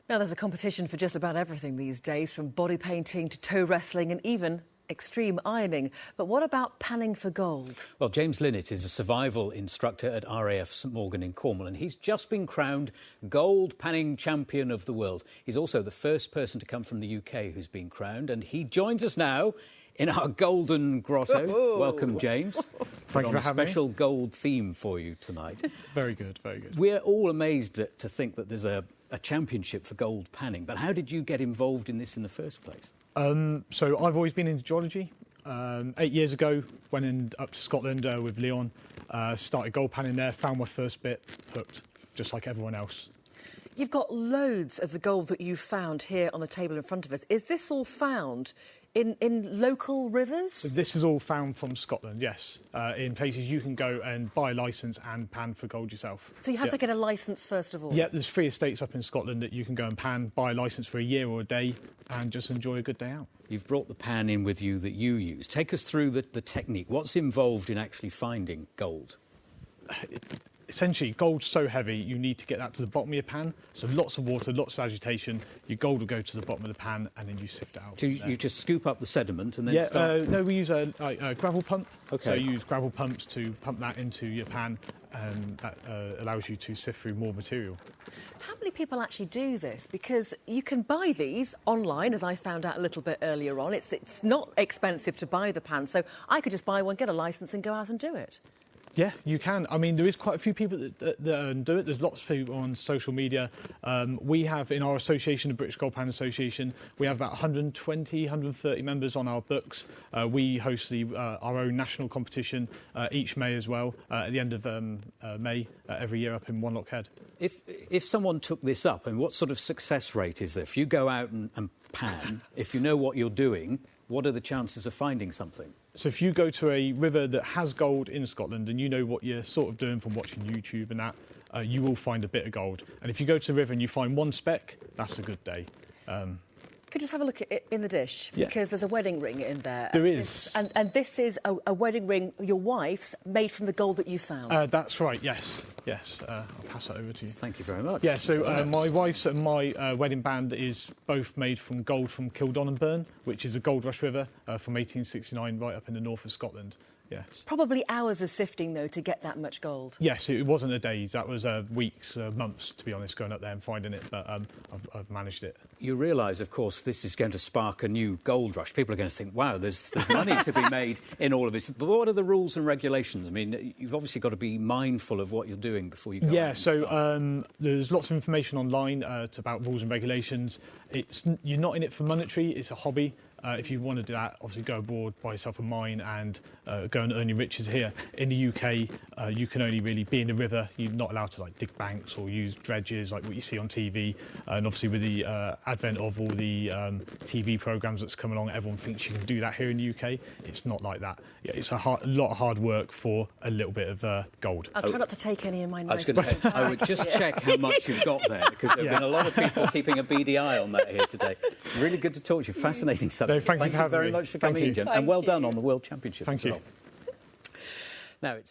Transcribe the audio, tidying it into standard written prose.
Now, there's a competition for just about everything these days, from body painting to toe wrestling and even extreme ironing. But what about panning for gold? Well, James Linnett is a survival instructor at RAF St Morgan in Cornwall, and he's just been crowned gold panning champion of the world. He's also the first person to come from the UK who's been crowned, and he joins us now in our golden grotto. Oh. Welcome, James. Thank you for having me. A special gold theme for you tonight. Very good, very good. We're all amazed to think that there's a championship for gold panning, but how did you get involved in this in the first place? So I've always been into geology. 8 years ago, went up to Scotland with Leon, started gold panning there, found my first bit, hooked, just like everyone else. You've got loads of the gold that you found here on the table in front of us. Is this all found in local rivers? So this is all found from Scotland, yes, in places you can go and buy a licence and pan for gold yourself. So you have to get a licence first of all? Yeah, there's 3 estates up in Scotland that you can go and pan, buy a licence for a year or a day and just enjoy a good day out. You've brought the pan in with you that you use. Take us through the technique. What's involved in actually finding gold? Essentially, gold's so heavy, you need to get that to the bottom of your pan. So lots of water, lots of agitation. Your gold will go to the bottom of the pan, and then you sift it out. So you just scoop up the sediment and then start... No, we use a gravel pump. Okay. So you use gravel pumps to pump that into your pan, and that allows you to sift through more material. How many people actually do this? Because you can buy these online, as I found out a little bit earlier on. It's not expensive to buy the pan, so I could just buy one, get a licence and go out and do it. Yeah, you can. I mean, there is quite a few people that do it. There's lots of people on social media. We have, in our association, the British Gold Pan Association, we have about 120, 130 members on our books. We host our own national competition each May as well, at the end of May every year up in One Lock Head. If someone took this up, and what sort of success rate is there? If you go out and pan, if you know what you're doing, what are the chances of finding something? So if you go to a river that has gold in Scotland and you know what you're sort of doing from watching YouTube and that, you will find a bit of gold. And if you go to the river and you find one speck, that's a good day. Could you just have a look at it in the dish? Yeah. Because there's a wedding ring in there. There is. And this is a wedding ring, your wife's, made from the gold that you found. That's right, yes. Yes, I'll pass that over to you. Thank you very much. Yeah, so my wife's and my wedding band is both made from gold from Kildonanburn, which is a gold rush river from 1869 right up in the north of Scotland. Yes. Probably hours of sifting, though, to get that much gold. Yes, it wasn't a days. That was weeks, months, to be honest, going up there and finding it. But I've managed it. You realise, of course, this is going to spark a new gold rush. People are going to think, wow, there's money to be made in all of this. But what are the rules and regulations? I mean, you've obviously got to be mindful of what you're doing before you go. Yeah, so there's lots of information online about rules and regulations. You're not in it for monetary. It's a hobby. If you want to do that, obviously go abroad, buy yourself a mine and go and earn your riches here. In the UK, you can only really be in the river. You're not allowed to dig banks or use dredges like what you see on TV. And obviously with the advent of all the TV programmes that's come along, everyone thinks you can do that here in the UK. It's not like that. Yeah, it's a lot of hard work for a little bit of gold. I'll try not to take any in my nice... I was going to say, I would just check how much you've got there, because there have been a lot of people keeping a beady eye on that here today. Really good to talk to you. Fascinating subject. No, thank you very much for coming in, James. And well done on the World Championship. Thank you. Now it's...